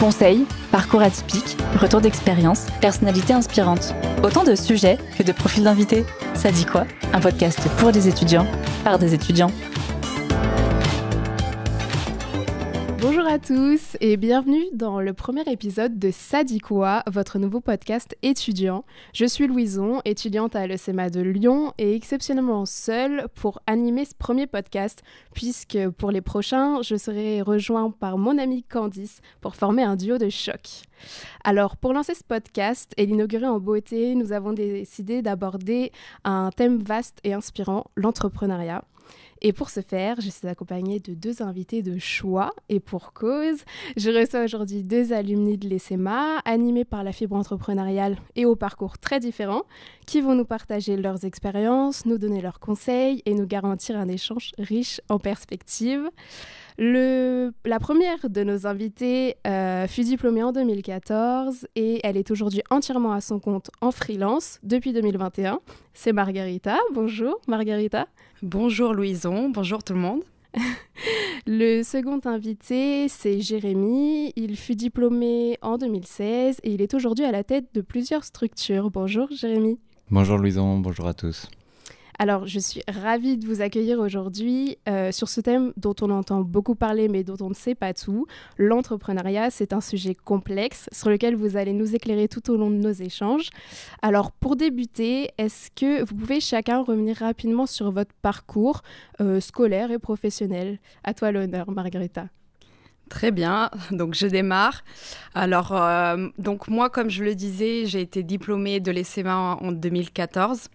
Conseils, parcours atypiques, retours d'expérience, personnalités inspirantes. Autant de sujets que de profils d'invités. Ça dit quoi ? Un podcast pour des étudiants, par des étudiants. Bonjour à tous et bienvenue dans le premier épisode de Ça dit quoi, votre nouveau podcast étudiant. Je suis Louison, étudiante à l'ECMA de Lyon et exceptionnellement seule pour animer ce premier podcast puisque pour les prochains, je serai rejointe par mon amie Candice pour former un duo de choc. Alors pour lancer ce podcast et l'inaugurer en beauté, nous avons décidé d'aborder un thème vaste et inspirant, l'entrepreneuriat. Et pour ce faire, je suis accompagnée de deux invités de choix. Et pour cause, je reçois aujourd'hui deux alumni de l'ECMA, animés par la fibre entrepreneuriale et au parcours très différents, qui vont nous partager leurs expériences, nous donner leurs conseils et nous garantir un échange riche en perspectives. La première de nos invités fut diplômée en 2014 et elle est aujourd'hui entièrement à son compte en freelance depuis 2021. C'est Margarita. Bonjour Margarita. Bonjour Louison, bonjour tout le monde. Le second invité, c'est Jérémy. Il fut diplômé en 2016 et il est aujourd'hui à la tête de plusieurs structures. Bonjour Jérémy. Bonjour Louison, bonjour à tous. Alors, je suis ravie de vous accueillir aujourd'hui sur ce thème dont on entend beaucoup parler mais dont on ne sait pas tout. L'entrepreneuriat, c'est un sujet complexe sur lequel vous allez nous éclairer tout au long de nos échanges. Alors, pour débuter, est-ce que vous pouvez chacun revenir rapidement sur votre parcours scolaire et professionnel ? À toi l'honneur, Margarita. Très bien, donc je démarre. Alors, donc moi, comme je le disais, j'ai été diplômée de l'ECMA en 2014.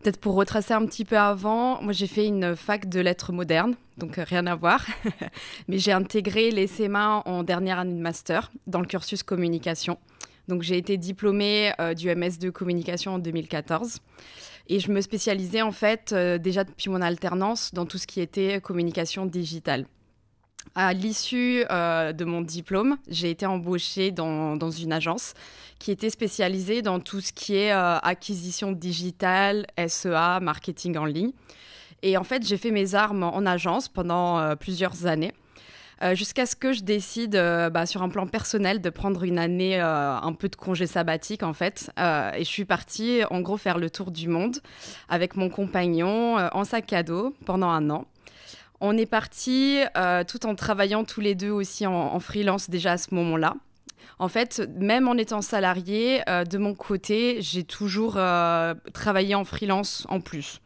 Peut-être pour retracer un petit peu avant, moi j'ai fait une fac de lettres modernes, donc rien à voir. Mais j'ai intégré l'ECMA en dernière année de master dans le cursus communication. Donc j'ai été diplômée du MS2 communication en 2014. Et je me spécialisais en fait déjà depuis mon alternance dans tout ce qui était communication digitale. À l'issue de mon diplôme, j'ai été embauchée dans une agence qui était spécialisée dans tout ce qui est acquisition digitale, SEA, marketing en ligne. Et en fait, j'ai fait mes armes en agence pendant plusieurs années, jusqu'à ce que je décide, sur un plan personnel, de prendre une année un peu de congé sabbatique, en fait. Et je suis partie, en gros, faire le tour du monde avec mon compagnon en sac à dos pendant un an. On est partis tout en travaillant tous les deux aussi en freelance déjà à ce moment-là. En fait, même en étant salariée, de mon côté, j'ai toujours travaillé en freelance en plus.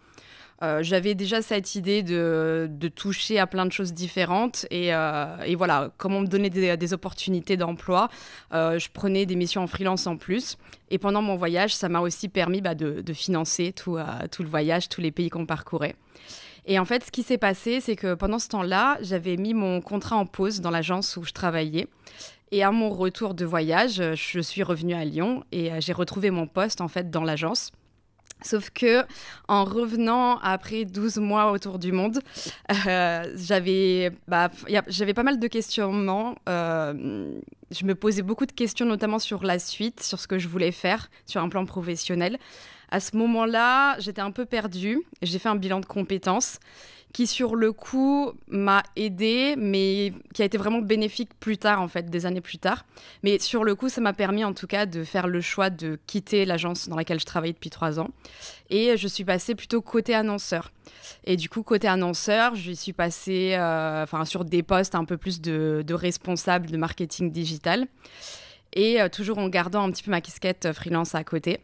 J'avais déjà cette idée de toucher à plein de choses différentes et voilà, comme on me donnait des opportunités d'emploi, je prenais des missions en freelance en plus. Et pendant mon voyage, ça m'a aussi permis de financer tout le voyage, tous les pays qu'on parcourait. Et en fait, ce qui s'est passé, c'est que pendant ce temps-là, j'avais mis mon contrat en pause dans l'agence où je travaillais. Et à mon retour de voyage, je suis revenue à Lyon et j'ai retrouvé mon poste en fait dans l'agence. Sauf que en revenant après 12 mois autour du monde, j'avais pas mal de questionnements. Je me posais beaucoup de questions, notamment sur la suite, sur ce que je voulais faire sur un plan professionnel. À ce moment-là, j'étais un peu perdue. J'ai fait un bilan de compétences qui, sur le coup, m'a aidée, mais qui a été vraiment bénéfique plus tard, en fait, des années plus tard. Mais sur le coup, ça m'a permis, en tout cas, de faire le choix de quitter l'agence dans laquelle je travaillais depuis 3 ans. Et je suis passée plutôt côté annonceur. Et du coup, côté annonceur, je suis passée sur des postes un peu plus de responsable de marketing digital. Et toujours en gardant un petit peu ma casquette freelance à côté.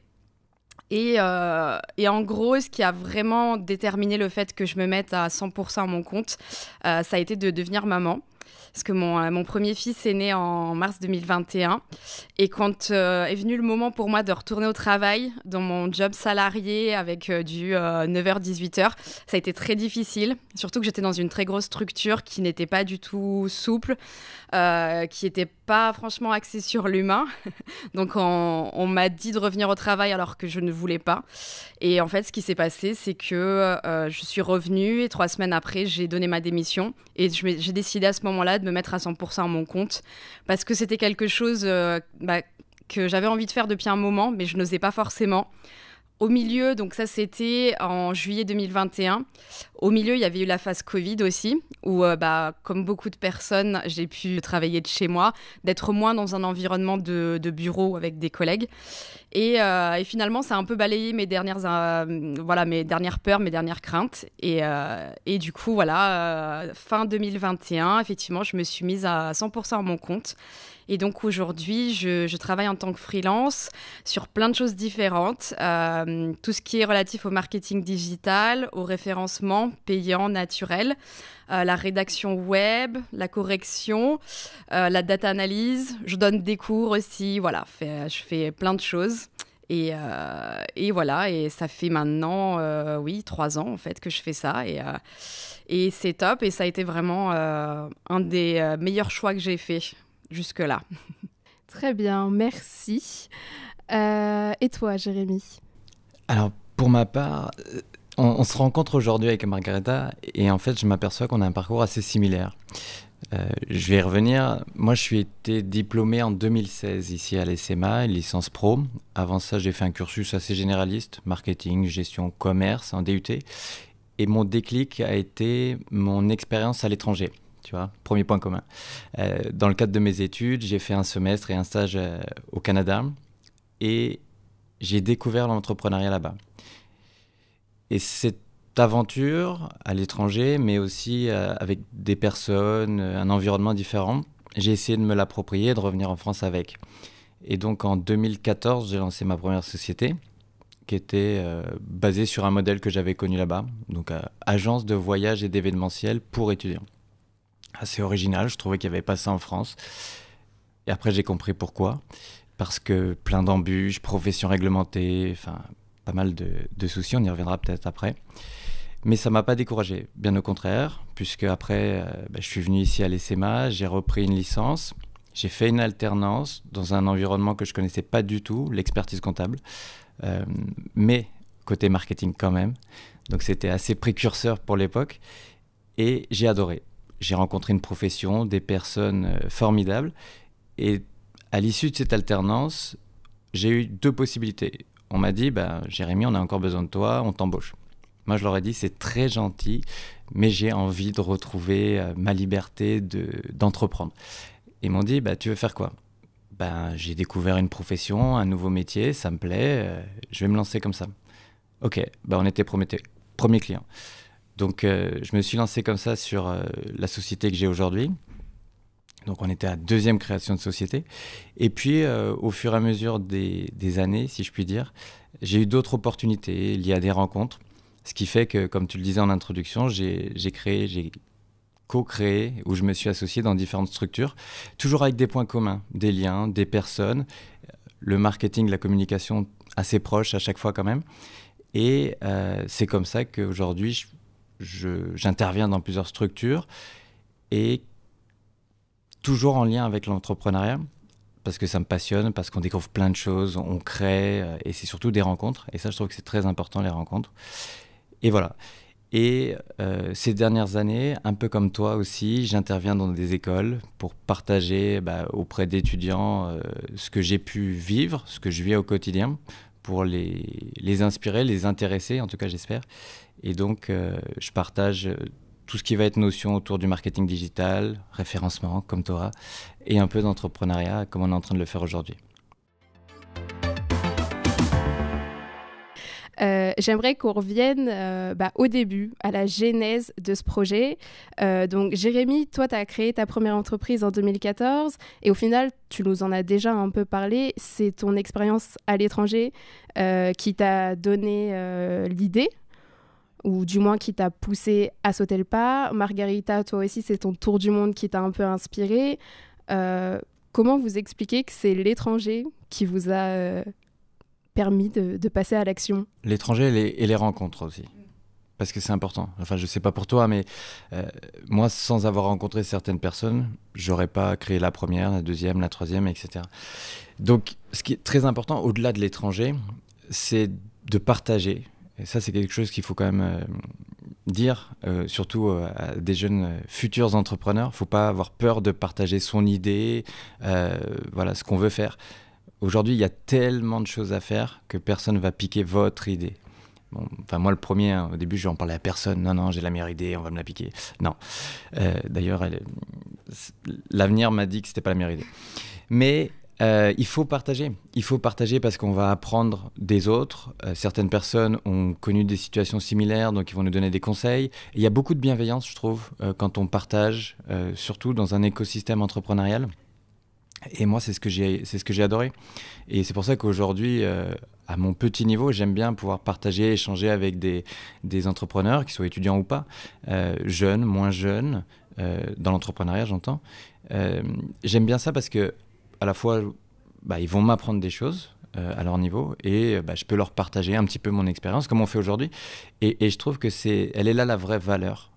Et en gros, ce qui a vraiment déterminé le fait que je me mette à 100% à mon compte, ça a été de devenir maman. Parce que mon premier fils est né en mars 2021. Et quand est venu le moment pour moi de retourner au travail, dans mon job salarié avec du 9h-18h, ça a été très difficile. Surtout que j'étais dans une très grosse structure qui n'était pas du tout souple, qui n'était pas franchement axée sur l'humain. Donc on m'a dit de revenir au travail alors que je ne voulais pas. Et en fait, ce qui s'est passé, c'est que je suis revenue et 3 semaines après, j'ai donné ma démission. Et j'ai décidé à ce moment-là de me mettre à 100% à mon compte parce que c'était quelque chose que j'avais envie de faire depuis un moment, mais je n'osais pas forcément. Au milieu, donc ça c'était en juillet 2021, au milieu il y avait eu la phase Covid aussi, où comme beaucoup de personnes, j'ai pu travailler de chez moi, d'être moins dans un environnement de bureau avec des collègues. Et finalement, ça a un peu balayé mes dernières peurs, mes dernières craintes. Et du coup, fin 2021, effectivement, je me suis mise à 100% à mon compte. Et donc aujourd'hui, je travaille en tant que freelance sur plein de choses différentes. Tout ce qui est relatif au marketing digital, au référencement payant naturel, la rédaction web, la correction, la data analyse. Je donne des cours aussi. Voilà, je fais plein de choses. Et voilà, et ça fait maintenant 3 ans en fait que je fais ça. Et c'est top. Et ça a été vraiment un des meilleurs choix que j'ai fait jusque-là. Très bien, merci. Et toi, Jérémy? Alors, pour ma part, on se rencontre aujourd'hui avec Margareta et en fait, je m'aperçois qu'on a un parcours assez similaire. Je vais y revenir. Moi, je suis été diplômé en 2016 ici à l'ESMA, une licence pro. Avant ça, j'ai fait un cursus assez généraliste, marketing, gestion, commerce, en DUT. Et mon déclic a été mon expérience à l'étranger. Tu vois, premier point commun. Dans le cadre de mes études, j'ai fait un semestre et un stage au Canada et j'ai découvert l'entrepreneuriat là-bas. Et cette aventure à l'étranger, mais aussi avec des personnes, un environnement différent, j'ai essayé de me l'approprier et de revenir en France avec. Et donc en 2014, j'ai lancé ma première société qui était basée sur un modèle que j'avais connu là-bas, donc agence de voyage et d'événementiel pour étudiants. Assez original, je trouvais qu'il n'y avait pas ça en France. Et après, j'ai compris pourquoi. Parce que plein d'embûches, profession réglementée, enfin, pas mal de soucis, on y reviendra peut-être après. Mais ça ne m'a pas découragé, bien au contraire, puisque après, je suis venu ici à l'ESMA, j'ai repris une licence, j'ai fait une alternance dans un environnement que je ne connaissais pas du tout, l'expertise comptable, mais côté marketing quand même. Donc c'était assez précurseur pour l'époque et j'ai adoré. J'ai rencontré une profession, des personnes formidables. Et à l'issue de cette alternance, j'ai eu 2 possibilités. On m'a dit, Jérémy, on a encore besoin de toi, on t'embauche. Moi, je leur ai dit, c'est très gentil, mais j'ai envie de retrouver ma liberté d'entreprendre. Ils m'ont dit, tu veux faire quoi ? J'ai découvert une profession, un nouveau métier, ça me plaît, je vais me lancer comme ça. Ok, on était premier client. Donc, je me suis lancé comme ça sur la société que j'ai aujourd'hui. Donc, on était à 2e création de société. Et puis, au fur et à mesure des années, si je puis dire, j'ai eu d'autres opportunités liées à des rencontres. Ce qui fait que, comme tu le disais en introduction, j'ai co-créé, où je me suis associé dans différentes structures, toujours avec des points communs, des liens, des personnes, le marketing, la communication assez proche à chaque fois quand même. Et c'est comme ça qu'aujourd'hui, j'interviens dans plusieurs structures et toujours en lien avec l'entrepreneuriat parce que ça me passionne, parce qu'on découvre plein de choses, on crée et c'est surtout des rencontres. Et ça, je trouve que c'est très important, les rencontres. Et voilà. Et ces dernières années, un peu comme toi aussi, j'interviens dans des écoles pour partager auprès d'étudiants ce que j'ai pu vivre, ce que je vis au quotidien, pour les inspirer, les intéresser, en tout cas j'espère. Et donc, je partage tout ce qui va être notion autour du marketing digital, référencement, comme Torah, et un peu d'entrepreneuriat, comme on est en train de le faire aujourd'hui. J'aimerais qu'on revienne au début, à la genèse de ce projet. Donc, Jérémy, toi, tu as créé ta première entreprise en 2014 et au final, tu nous en as déjà un peu parlé. C'est ton expérience à l'étranger qui t'a donné l'idée ou du moins qui t'a poussé à sauter le pas. Margarita, toi aussi, c'est ton tour du monde qui t'a un peu inspiré. Comment vous expliquez que c'est l'étranger qui vous a permis de passer à l'action? L'étranger et les rencontres aussi, parce que c'est important. Enfin, je sais pas pour toi, mais moi, sans avoir rencontré certaines personnes, j'aurais pas créé la première, la deuxième, la troisième, etc. Donc, ce qui est très important, au-delà de l'étranger, c'est de partager. Et ça, c'est quelque chose qu'il faut quand même dire, surtout à des jeunes futurs entrepreneurs. Il ne faut pas avoir peur de partager son idée, ce qu'on veut faire. aujourd'hui, il y a tellement de choses à faire que personne ne va piquer votre idée. Bon, enfin, moi, le premier, hein, au début, je n'en parlais à personne. Non, j'ai la meilleure idée, on va me la piquer. Non. D'ailleurs, l'avenir m'a dit que ce n'était pas la meilleure idée. Mais il faut partager. Il faut partager parce qu'on va apprendre des autres. Certaines personnes ont connu des situations similaires, donc ils vont nous donner des conseils. Et il y a beaucoup de bienveillance, je trouve, quand on partage, surtout dans un écosystème entrepreneurial. Et moi, c'est ce que j'ai adoré. Et c'est pour ça qu'aujourd'hui, à mon petit niveau, j'aime bien pouvoir partager, échanger avec des entrepreneurs, qu'ils soient étudiants ou pas, jeunes, moins jeunes, dans l'entrepreneuriat, j'entends. J'aime bien ça parce que à la fois, ils vont m'apprendre des choses à leur niveau et je peux leur partager un petit peu mon expérience, comme on fait aujourd'hui. Et je trouve que elle est là la vraie valeur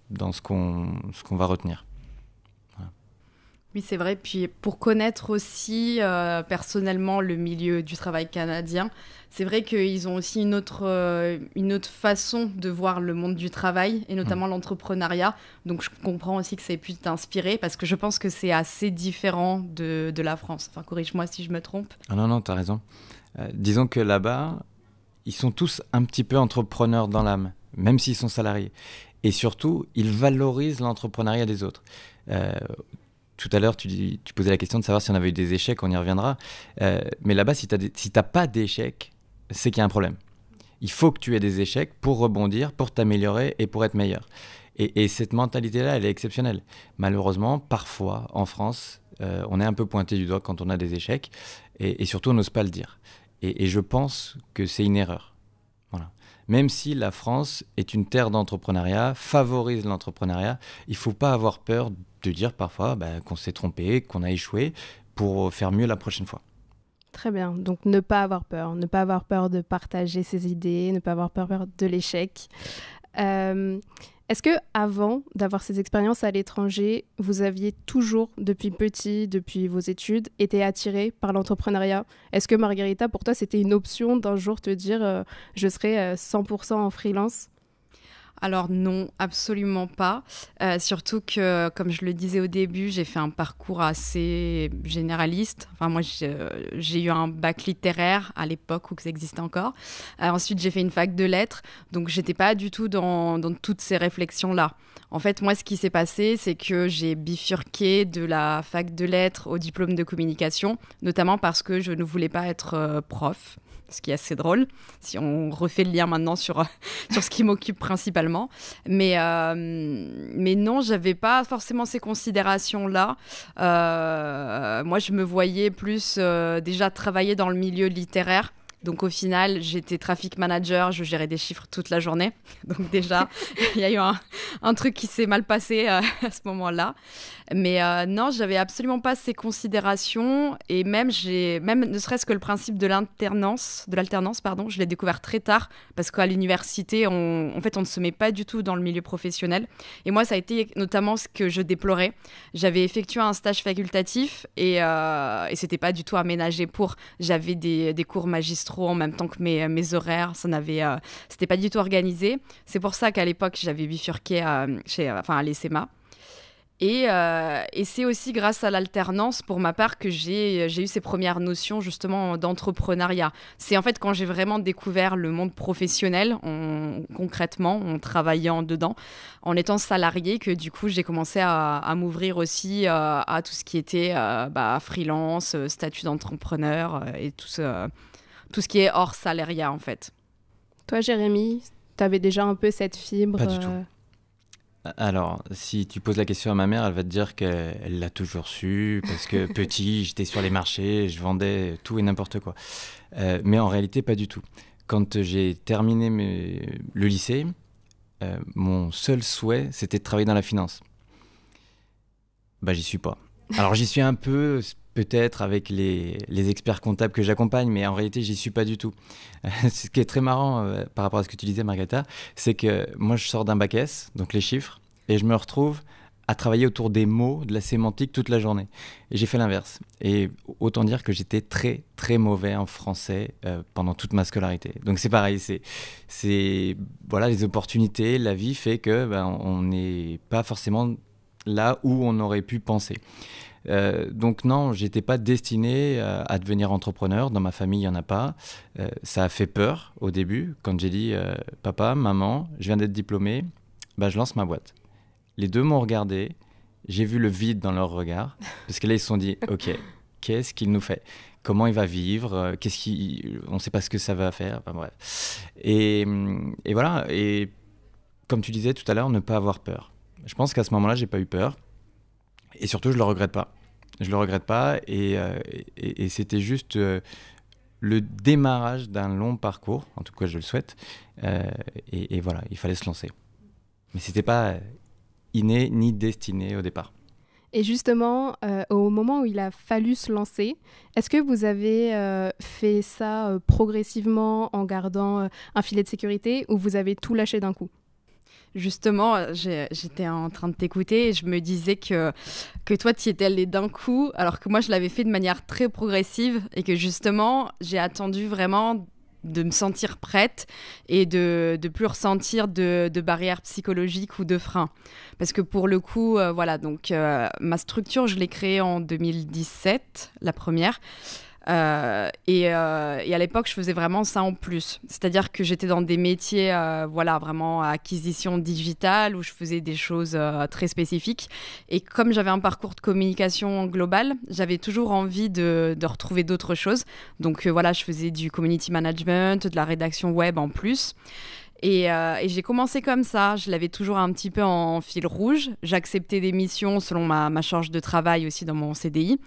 dans ce qu'on va retenir. Oui, c'est vrai. Puis pour connaître aussi personnellement le milieu du travail canadien, c'est vrai qu'ils ont aussi une autre façon de voir le monde du travail et notamment l'entrepreneuriat. Donc je comprends aussi que ça ait pu t'inspirer parce que je pense que c'est assez différent de la France. Enfin, corrige-moi si je me trompe. Ah non, t'as raison. Disons que là-bas, ils sont tous un petit peu entrepreneurs dans l'âme, même s'ils sont salariés. Et surtout, ils valorisent l'entrepreneuriat des autres. Tout à l'heure, tu posais la question de savoir si on avait eu des échecs, on y reviendra. Mais là-bas, si t'as pas d'échecs, c'est qu'il y a un problème. Il faut que tu aies des échecs pour rebondir, pour t'améliorer et pour être meilleur. Et cette mentalité-là, elle est exceptionnelle. Malheureusement, parfois, en France, on est un peu pointé du doigt quand on a des échecs. Et surtout, on n'ose pas le dire. Et je pense que c'est une erreur. Voilà. Même si la France est une terre d'entrepreneuriat, favorise l'entrepreneuriat, il ne faut pas avoir peur de dire parfois qu'on s'est trompé, qu'on a échoué, pour faire mieux la prochaine fois. Très bien, donc ne pas avoir peur de partager ses idées, ne pas avoir peur de l'échec. Est-ce que avant d'avoir ces expériences à l'étranger, vous aviez toujours, depuis petit, depuis vos études, été attiré par l'entrepreneuriat ? Est-ce que Margarita, pour toi, c'était une option d'un jour te dire je serai 100% en freelance ? Alors non, absolument pas. Surtout que, comme je le disais au début, j'ai fait un parcours assez généraliste. Enfin, moi, j'ai eu un bac littéraire à l'époque où ça existait encore. Ensuite, j'ai fait une fac de lettres. Donc, j'étais pas du tout dans toutes ces réflexions-là. En fait, moi, ce qui s'est passé, c'est que j'ai bifurqué de la fac de lettres au diplôme de communication, notamment parce que je ne voulais pas être prof. Ce qui est assez drôle, si on refait le lien maintenant sur ce qui m'occupe principalement. Mais non, je n'avais pas forcément ces considérations-là. Moi, je me voyais plus déjà travailler dans le milieu littéraire. Donc au final, j'étais traffic manager, je gérais des chiffres toute la journée. Donc déjà, il y a eu un truc qui s'est mal passé à ce moment-là. Mais non, j'avais absolument pas ces considérations. Et même ne serait-ce que le principe de l'alternance, je l'ai découvert très tard. Parce qu'à l'université, en fait, on ne se met pas du tout dans le milieu professionnel. Et moi, ça a été notamment ce que je déplorais. J'avais effectué un stage facultatif et c'était pas du tout aménagé pour. J'avais des cours magistraux en même temps que mes horaires, c'était pas du tout organisé. C'est pour ça qu'à l'époque, j'avais bifurqué à l'ESMA. Et c'est aussi grâce à l'alternance, pour ma part, que j'ai eu ces premières notions justement d'entrepreneuriat. C'est en fait quand j'ai vraiment découvert le monde professionnel, concrètement, en travaillant dedans, en étant salarié, que du coup, j'ai commencé à m'ouvrir aussi à tout ce qui était freelance, statut d'entrepreneur et tout ce qui est hors salariat, en fait. Toi, Jérémy, tu avais déjà un peu cette fibre Pas du tout. Alors, si tu poses la question à ma mère, elle va te dire qu'elle l'a toujours su, parce que petit, j'étais sur les marchés, je vendais tout et n'importe quoi. Mais en réalité, pas du tout. Quand j'ai terminé le lycée, mon seul souhait, c'était de travailler dans la finance. J'y suis pas. Alors, j'y suis un peu... peut-être avec les experts comptables que j'accompagne, mais en réalité, j'y suis pas du tout. Ce qui est très marrant par rapport à ce que tu disais, Margarita, c'est que moi, je sors d'un bac S, donc les chiffres, et je me retrouve à travailler autour des mots, de la sémantique toute la journée. Et j'ai fait l'inverse. Et autant dire que j'étais très, très mauvais en français pendant toute ma scolarité. Donc c'est pareil, voilà, les opportunités, la vie fait que on n'est pas forcément là où on aurait pu penser. Donc non, j'étais pas destiné à devenir entrepreneur. Dans ma famille, il y en a pas. Ça a fait peur au début quand j'ai dit papa, maman, je viens d'être diplômé, je lance ma boîte. Les deux m'ont regardé. J'ai vu le vide dans leur regard parce que là ils se sont dit ok, qu'est-ce qu'il nous fait? Comment il va vivre? On ne sait pas ce que ça va faire. Enfin, bref. Et voilà. Et comme tu disais tout à l'heure, ne pas avoir peur. Je pense qu'à ce moment-là, j'ai pas eu peur. Et surtout, je le regrette pas. Je le regrette pas. Et c'était juste le démarrage d'un long parcours. En tout cas, je le souhaite. Et voilà, il fallait se lancer. Mais c'était pas inné ni destiné au départ. Et justement, au moment où il a fallu se lancer, est-ce que vous avez fait ça progressivement en gardant un filet de sécurité ou vous avez tout lâché d'un coup? Justement, j'étais en train de t'écouter et je me disais que toi, tu y étais allé d'un coup, alors que moi, je l'avais fait de manière très progressive et que justement, j'ai attendu vraiment de me sentir prête et de plus ressentir de barrières psychologiques ou de freins. Parce que pour le coup, voilà, donc ma structure, je l'ai créée en 2017, la première. Et à l'époque, je faisais vraiment ça en plus. C'est-à-dire que j'étais dans des métiers, voilà, vraiment à acquisition digitale, où je faisais des choses très spécifiques. Et comme j'avais un parcours de communication global, j'avais toujours envie de retrouver d'autres choses. Donc voilà, je faisais du community management, de la rédaction web en plus. Et j'ai commencé comme ça, je l'avais toujours un petit peu en fil rouge. J'acceptais des missions selon ma charge de travail aussi dans mon CDI.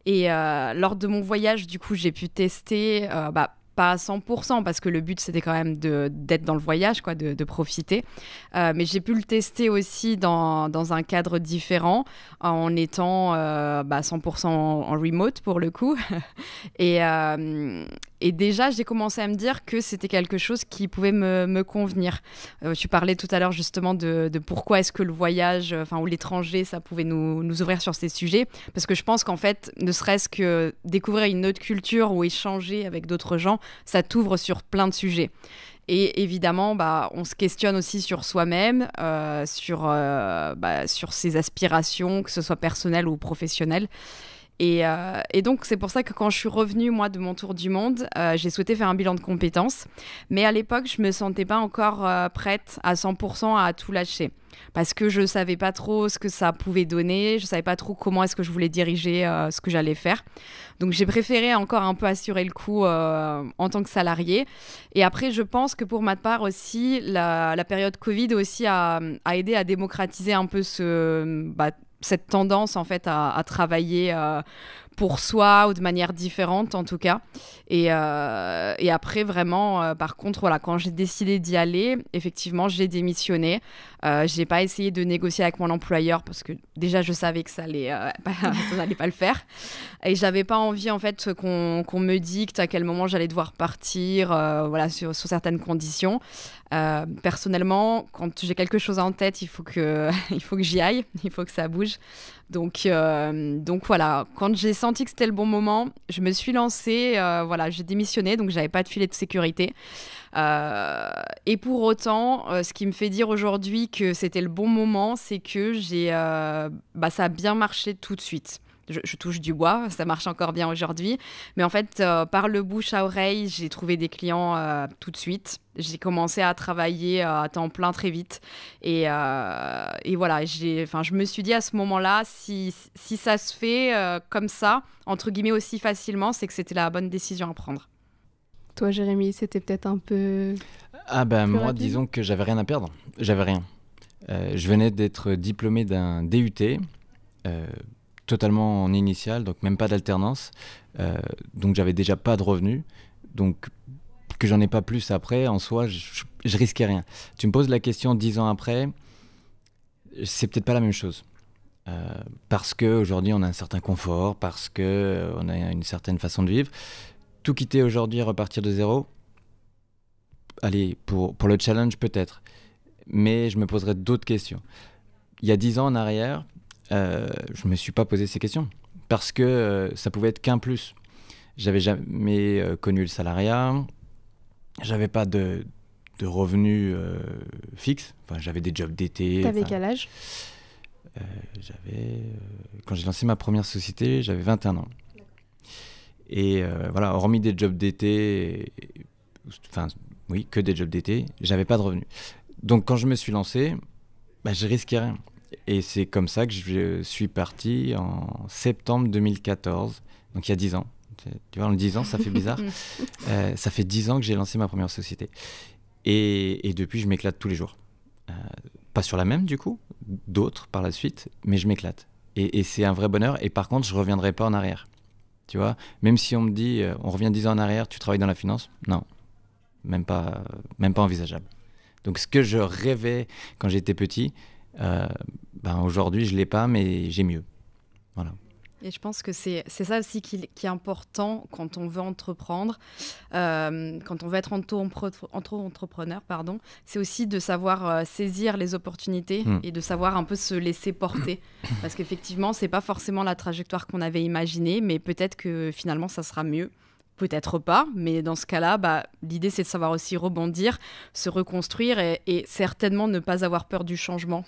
Et lors de mon voyage, du coup, j'ai pu tester, pas à 100%, parce que le but, c'était quand même d'être dans le voyage, quoi, de profiter. Mais j'ai pu le tester aussi dans un cadre différent, en étant 100% en remote, pour le coup. Et déjà, j'ai commencé à me dire que c'était quelque chose qui pouvait me convenir. Tu parlais tout à l'heure justement de pourquoi est-ce que le voyage, ou l'étranger, ça pouvait nous ouvrir sur ces sujets. Parce que je pense qu'en fait, ne serait-ce que découvrir une autre culture ou échanger avec d'autres gens, ça t'ouvre sur plein de sujets. Et évidemment, on se questionne aussi sur soi-même, sur ses aspirations, que ce soit personnelles ou professionnelles. Et donc, c'est pour ça que quand je suis revenue, moi, de mon tour du monde, j'ai souhaité faire un bilan de compétences. Mais à l'époque, je ne me sentais pas encore prête à 100% à tout lâcher. Parce que je ne savais pas trop ce que ça pouvait donner. Je ne savais pas trop comment est-ce que je voulais diriger ce que j'allais faire. Donc, j'ai préféré encore un peu assurer le coup en tant que salariée. Et après, je pense que pour ma part aussi, la période Covid aussi a aidé à démocratiser un peu cette tendance en fait à travailler pour soi ou de manière différente en tout cas. Et après vraiment, par contre, voilà, quand j'ai décidé d'y aller, effectivement, j'ai démissionné. J'ai pas essayé de négocier avec mon employeur parce que déjà je savais que ça n'allait pas le faire. Et j'avais pas envie en fait qu'on me dicte à quel moment j'allais devoir partir, voilà, sur certaines conditions. Personnellement, quand j'ai quelque chose en tête, il faut que j'y aille, il faut que ça bouge. Donc voilà, quand j'ai senti que c'était le bon moment, je me suis lancée, voilà, j'ai démissionné, donc j'avais pas de filet de sécurité. Et pour autant, ce qui me fait dire aujourd'hui que c'était le bon moment, c'est que ça a bien marché tout de suite. Je touche du bois, ça marche encore bien aujourd'hui. Mais en fait, par le bouche à oreille, j'ai trouvé des clients tout de suite. J'ai commencé à travailler à temps plein très vite. Et voilà, je me suis dit à ce moment-là, si ça se fait comme ça, entre guillemets aussi facilement, c'est que c'était la bonne décision à prendre. Toi, Jérémy, c'était peut-être un peu... moi, rapide. disons que j'avais rien à perdre. J'avais rien. Je venais d'être diplômé d'un DUT, totalement en initial, donc même pas d'alternance. Donc j'avais déjà pas de revenus. Donc que j'en ai pas plus après, en soi, je risquais rien. Tu me poses la question 10 ans après, c'est peut-être pas la même chose. Parce qu'aujourd'hui, on a un certain confort, parce qu'on a une certaine façon de vivre. Tout quitter aujourd'hui et repartir de zéro, allez, pour le challenge peut-être. Mais je me poserais d'autres questions. Il y a 10 ans en arrière, je ne me suis pas posé ces questions. Parce que ça pouvait être qu'un plus. J'avais jamais connu le salariat. J'avais pas de revenus fixes. Enfin, j'avais des jobs d'été. T'avais quel âge ? Quand j'ai lancé ma première société, j'avais 21 ans. Et voilà, hormis des jobs d'été, enfin oui, que des jobs d'été, j'avais pas de revenus. Donc quand je me suis lancé, je risquais rien. Et c'est comme ça que je suis parti en septembre 2014, donc il y a 10 ans. Tu vois, en 10 ans, ça fait bizarre. Ça fait 10 ans que j'ai lancé ma première société. Et depuis, je m'éclate tous les jours. Pas sur la même, du coup, d'autres par la suite, mais je m'éclate. Et c'est un vrai bonheur. Et par contre, je ne reviendrai pas en arrière. Tu vois, même si on me dit, on revient 10 ans en arrière, tu travailles dans la finance, non, même pas envisageable. Donc ce que je rêvais quand j'étais petit, aujourd'hui je l'ai pas, mais j'ai mieux. Voilà. Et je pense que c'est ça aussi qui est important quand on veut entreprendre, quand on veut être entrepreneur, pardon, c'est aussi de savoir saisir les opportunités et de savoir un peu se laisser porter. Parce qu'effectivement, c'est pas forcément la trajectoire qu'on avait imaginée, mais peut-être que finalement, ça sera mieux. Peut-être pas, mais dans ce cas-là, l'idée, c'est de savoir aussi rebondir, se reconstruire et certainement ne pas avoir peur du changement.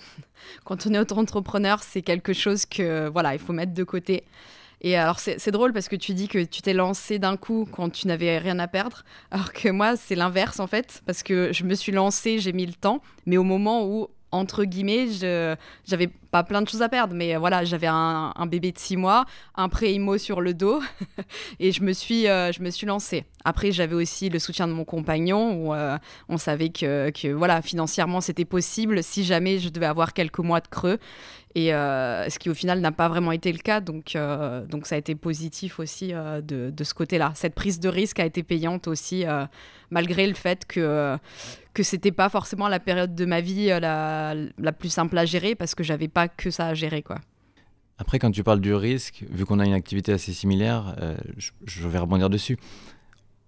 Quand on est auto-entrepreneur, c'est quelque chose que, il faut mettre de côté. Et alors, c'est drôle parce que tu dis que tu t'es lancé d'un coup quand tu n'avais rien à perdre, alors que moi, c'est l'inverse, en fait, parce que je me suis lancée, j'ai mis le temps, mais au moment où, entre guillemets, j'avais pas plein de choses à perdre, mais j'avais un bébé de 6 mois, un prêt IMO sur le dos, et je me suis lancée. Après, j'avais aussi le soutien de mon compagnon, où on savait que financièrement, c'était possible si jamais je devais avoir quelques mois de creux, et ce qui au final n'a pas vraiment été le cas, donc ça a été positif aussi de ce côté-là. Cette prise de risque a été payante aussi, malgré le fait que c'était pas forcément la période de ma vie la plus simple à gérer, parce que j'avais pas que ça à gérer, quoi. Après, quand tu parles du risque, vu qu'on a une activité assez similaire, je vais rebondir dessus.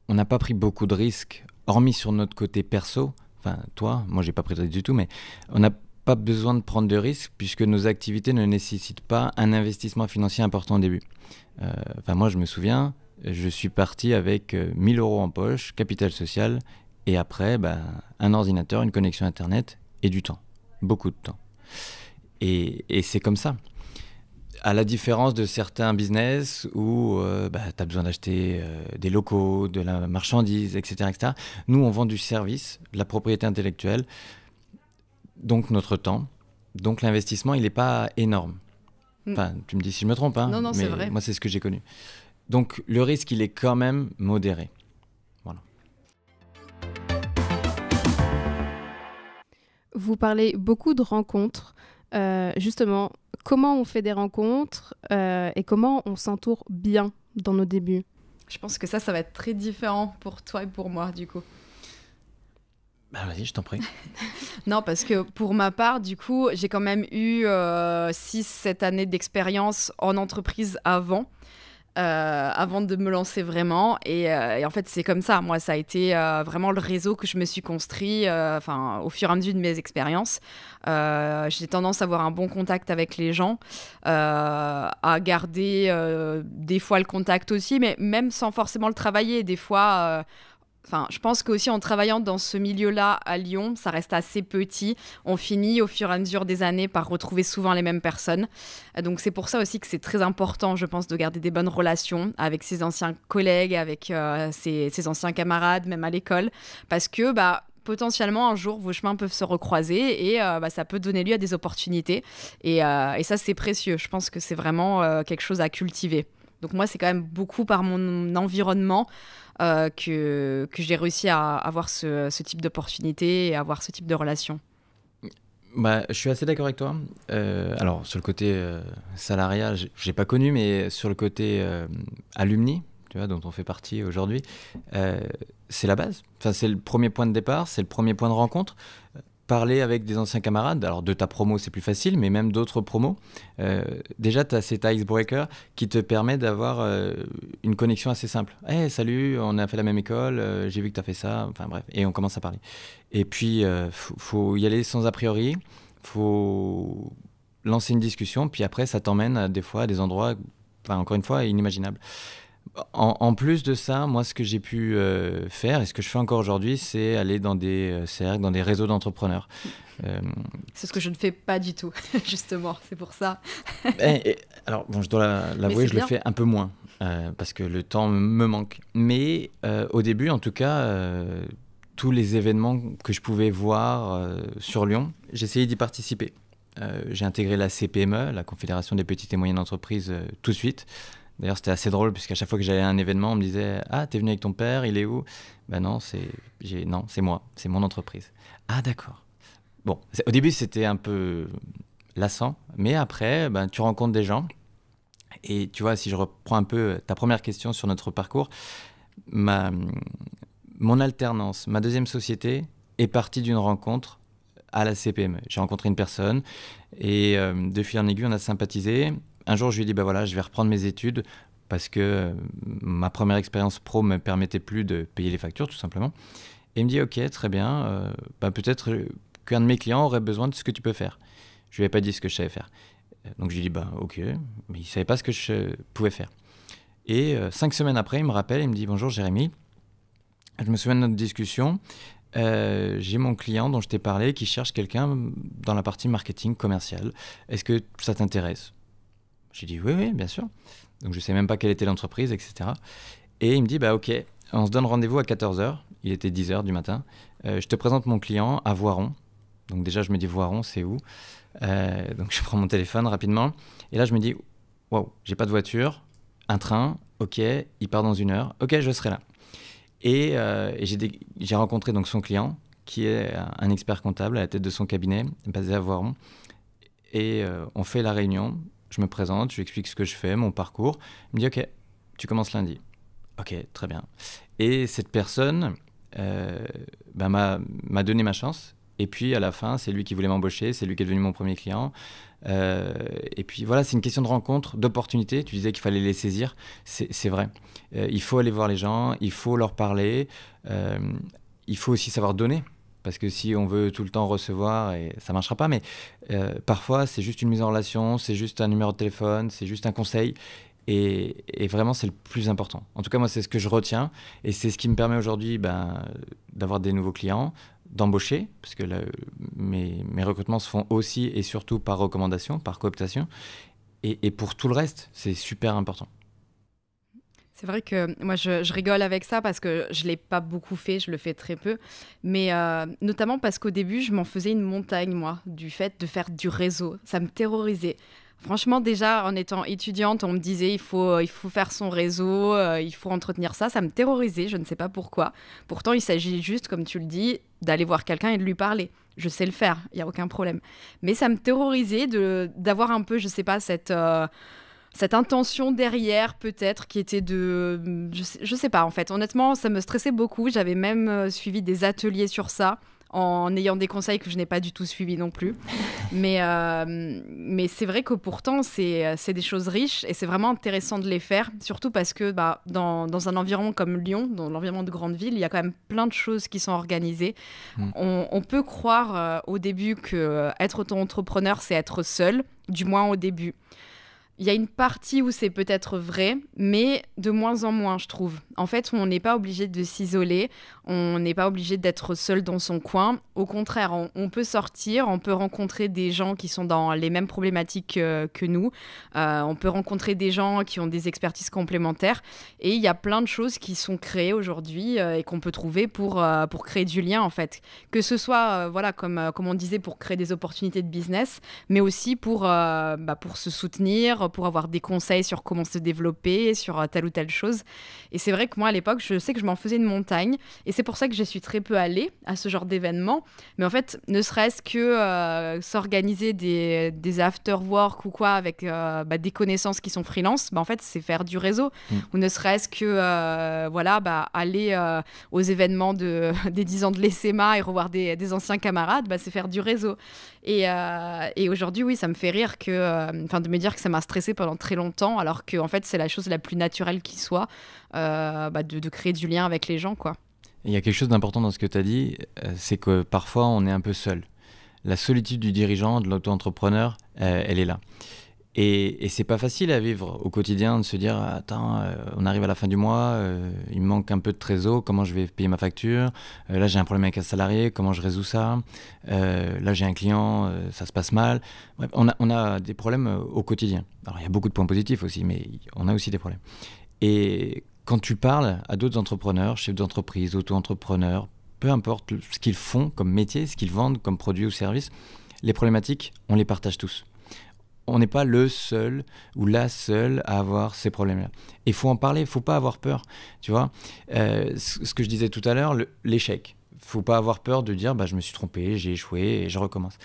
On n'a pas pris beaucoup de risques, hormis sur notre côté perso. Enfin, toi, moi, j'ai pas pris de risque du tout, mais on n'a pas besoin de prendre de risques puisque nos activités ne nécessitent pas un investissement financier important au début. Moi, je me souviens, je suis parti avec 1 000 € en poche, capital social, et après, un ordinateur, une connexion Internet et du temps. Beaucoup de temps. Et c'est comme ça. À la différence de certains business où tu as besoin d'acheter des locaux, de la marchandise, etc., etc. Nous, on vend du service, de la propriété intellectuelle, donc notre temps. Donc l'investissement, il n'est pas énorme. Enfin, tu me dis si je me trompe, hein, non, mais c'est vrai. Moi, c'est ce que j'ai connu. Donc le risque, il est quand même modéré. Voilà. Vous parlez beaucoup de rencontres. Justement, comment on fait des rencontres et comment on s'entoure bien dans nos débuts? Je pense que ça va être très différent pour toi et pour moi, du coup. Vas-y, je t'en prie. Non, parce que pour ma part, du coup, j'ai quand même eu 6-7 années d'expérience en entreprise avant de me lancer vraiment. Et en fait, c'est comme ça. Moi, ça a été vraiment le réseau que je me suis construit au fur et à mesure de mes expériences. J'ai tendance à avoir un bon contact avec les gens, à garder des fois le contact aussi, mais même sans forcément le travailler. Des fois... je pense qu'aussi en travaillant dans ce milieu-là à Lyon, ça reste assez petit. On finit au fur et à mesure des années par retrouver souvent les mêmes personnes. Donc c'est pour ça aussi que c'est très important, je pense, de garder des bonnes relations avec ses anciens collègues, avec ses anciens camarades, même à l'école. Parce que potentiellement, un jour, vos chemins peuvent se recroiser et ça peut donner lieu à des opportunités. Et ça, c'est précieux. Je pense que c'est vraiment quelque chose à cultiver. Donc moi, c'est quand même beaucoup par mon environnement que j'ai réussi à avoir ce type d'opportunité et à avoir ce type de relation. Je suis assez d'accord avec toi. Alors, sur le côté salariat, je n'ai pas connu, mais sur le côté alumni, tu vois, dont on fait partie aujourd'hui, c'est la base. Enfin, c'est le premier point de départ, c'est le premier point de rencontre. Parler avec des anciens camarades, alors de ta promo c'est plus facile, mais même d'autres promos, déjà tu as cet icebreaker qui te permet d'avoir une connexion assez simple. Hey, salut, on a fait la même école, j'ai vu que tu as fait ça, enfin bref, et on commence à parler. Et puis faut y aller sans a priori, faut lancer une discussion, puis après ça t'emmène des fois à des endroits, encore une fois, inimaginables. En plus de ça, moi, ce que j'ai pu faire et ce que je fais encore aujourd'hui, c'est aller dans des cercles, dans des réseaux d'entrepreneurs. C'est ce que je ne fais pas du tout, justement, c'est pour ça. Alors, bon, je dois l'avouer, je le fais un peu moins, parce que le temps me manque. Mais au début, en tout cas, tous les événements que je pouvais voir sur Lyon, j'essayais d'y participer. J'ai intégré la CPME, la Confédération des petites et moyennes entreprises, tout de suite. D'ailleurs, c'était assez drôle, puisqu'à chaque fois que j'allais à un événement, on me disait « Ah, t'es venu avec ton père, il est où ?» Ben non, c'est moi, c'est mon entreprise. « Ah, d'accord. » Bon, au début, c'était un peu lassant, mais après, tu rencontres des gens. Et tu vois, si je reprends un peu ta première question sur notre parcours, mon alternance, ma deuxième société est partie d'une rencontre à la CPME. J'ai rencontré une personne et de fil en aiguille, on a sympathisé. Un jour, je lui ai dit, voilà, je vais reprendre mes études parce que ma première expérience pro ne me permettait plus de payer les factures, tout simplement. Et il me dit, ok, très bien, peut-être qu'un de mes clients aurait besoin de ce que tu peux faire. Je ne lui ai pas dit ce que je savais faire. Donc, je lui ai dit, ok, mais il ne savait pas ce que je pouvais faire. Et 5 semaines après, il me rappelle, il me dit, bonjour Jérémy, je me souviens de notre discussion, j'ai mon client dont je t'ai parlé qui cherche quelqu'un dans la partie marketing commercial. Est-ce que ça t'intéresse ? J'ai dit oui, bien sûr. Donc je ne sais même pas quelle était l'entreprise, etc. Et il me dit, ok, on se donne rendez-vous à 14h. Il était 10h du matin. Je te présente mon client à Voiron. Donc déjà, je me dis, Voiron, c'est où ? Donc je prends mon téléphone rapidement. Et là, je me dis, waouh, j'ai pas de voiture, un train, ok, il part dans 1 heure. Ok, je serai là. Et j'ai rencontré donc son client, qui est un expert comptable à la tête de son cabinet, basé à Voiron. Et on fait la réunion. Je me présente, je lui explique ce que je fais, mon parcours. Il me dit, ok, tu commences lundi. Ok, très bien. Et cette personne m'a donné ma chance. Et puis, à la fin, c'est lui qui voulait m'embaucher. C'est lui qui est devenu mon premier client. Et puis, voilà, c'est une question de rencontre, d'opportunité. Tu disais qu'il fallait les saisir. C'est vrai. Il faut aller voir les gens. Il faut leur parler. Il faut aussi savoir donner. Parce que si on veut tout le temps recevoir, ça ne marchera pas, mais parfois c'est juste une mise en relation, c'est juste un numéro de téléphone, c'est juste un conseil, et vraiment c'est le plus important. En tout cas, moi c'est ce que je retiens, et c'est ce qui me permet aujourd'hui d'avoir des nouveaux clients, d'embaucher, parce que mes recrutements se font aussi et surtout par recommandation, par cooptation, et pour tout le reste, c'est super important. C'est vrai que moi, je rigole avec ça parce que je ne l'ai pas beaucoup fait, je le fais très peu. Mais notamment parce qu'au début, je m'en faisais une montagne, moi, du fait de faire du réseau. Ça me terrorisait. Franchement, déjà, en étant étudiante, on me disait il faut faire son réseau, il faut entretenir ça. Ça me terrorisait, je ne sais pas pourquoi. Pourtant, il s'agit juste, comme tu le dis, d'aller voir quelqu'un et de lui parler. Je sais le faire, il n'y a aucun problème. Mais ça me terrorisait d'avoir un peu, je ne sais pas, cette intention derrière, peut-être, qui était de... Je sais pas, en fait. Honnêtement, ça me stressait beaucoup. J'avais même suivi des ateliers sur ça, en ayant des conseils que je n'ai pas du tout suivis non plus. Mais c'est vrai que pourtant, c'est des choses riches et c'est vraiment intéressant de les faire, surtout parce que dans un environnement comme Lyon, dans l'environnement de grande ville, il y a quand même plein de choses qui sont organisées. On peut croire au début qu'être auto-entrepreneur, c'est être seul, du moins au début. Il y a une partie où c'est peut-être vrai, mais de moins en moins, je trouve. En fait, on n'est pas obligé de s'isoler, on n'est pas obligé d'être seul dans son coin. Au contraire, on peut sortir, on peut rencontrer des gens qui sont dans les mêmes problématiques que nous. On peut rencontrer des gens qui ont des expertises complémentaires. Et il y a plein de choses qui sont créées aujourd'hui et qu'on peut trouver pour créer du lien, en fait. Que ce soit, comme on disait, pour créer des opportunités de business, mais aussi pour se soutenir, pour avoir des conseils sur comment se développer, sur telle ou telle chose. Et c'est vrai que moi, à l'époque, je sais que je m'en faisais une montagne. Et c'est pour ça que je suis très peu allée à ce genre d'événements. Mais en fait, ne serait-ce que s'organiser des after-work ou quoi avec des connaissances qui sont freelance, en fait, c'est faire du réseau. Ou ne serait-ce que aller aux événements des 10 ans de l'ESSEMA et revoir des anciens camarades, c'est faire du réseau. Et aujourd'hui, oui, ça me fait rire de me dire que ça m'a stressée pendant très longtemps, alors que en fait, c'est la chose la plus naturelle qui soit, de créer du lien avec les gens, quoi. Il y a quelque chose d'important dans ce que tu as dit, c'est que parfois, on est un peu seul. La solitude du dirigeant, de l'auto-entrepreneur, elle est là. Et c'est pas facile à vivre au quotidien de se dire attends, on arrive à la fin du mois, il me manque un peu de trésor, comment je vais payer ma facture, là j'ai un problème avec un salarié, comment je résous ça, là j'ai un client, ça se passe mal. Bref, on a des problèmes au quotidien. Alors il y a beaucoup de points positifs aussi, mais on a aussi des problèmes. Et quand tu parles à d'autres entrepreneurs, chefs d'entreprise, auto-entrepreneurs, peu importe ce qu'ils font comme métier, ce qu'ils vendent comme produit ou service, les problématiques, on les partage tous. On n'est pas le seul ou la seule à avoir ces problèmes-là. Il faut en parler, il ne faut pas avoir peur. Tu vois, ce que je disais tout à l'heure, l'échec. Il ne faut pas avoir peur de dire je me suis trompé, j'ai échoué et je recommence.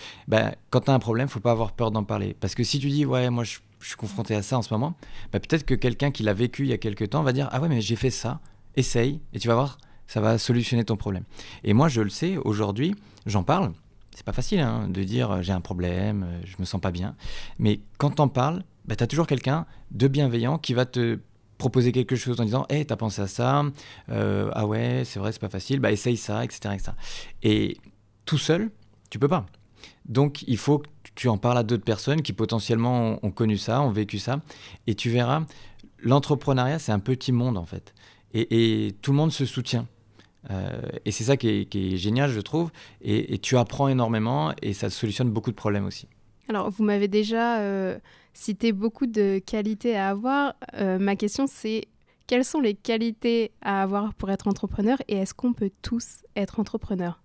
Quand tu as un problème, il ne faut pas avoir peur d'en parler. Parce que si tu dis ouais, moi je suis confronté à ça en ce moment, peut-être que quelqu'un qui l'a vécu il y a quelques temps va dire ah ouais, mais j'ai fait ça, essaye et tu vas voir, ça va solutionner ton problème. Et moi je le sais, aujourd'hui, j'en parle. C'est pas facile de dire j'ai un problème, je me sens pas bien. Mais quand t'en parles, t'as toujours quelqu'un de bienveillant qui va te proposer quelque chose en disant hey, t'as pensé à ça, ah ouais, c'est vrai, c'est pas facile, essaye ça, etc., etc. Et tout seul, tu peux pas. Donc il faut que tu en parles à d'autres personnes qui potentiellement ont connu ça, ont vécu ça. Et tu verras, l'entrepreneuriat, c'est un petit monde en fait. Et tout le monde se soutient. Et c'est ça qui est génial, je trouve. Et tu apprends énormément et ça solutionne beaucoup de problèmes aussi. Alors, vous m'avez déjà cité beaucoup de qualités à avoir. Ma question, c'est quelles sont les qualités à avoir pour être entrepreneur et est-ce qu'on peut tous être entrepreneurs ?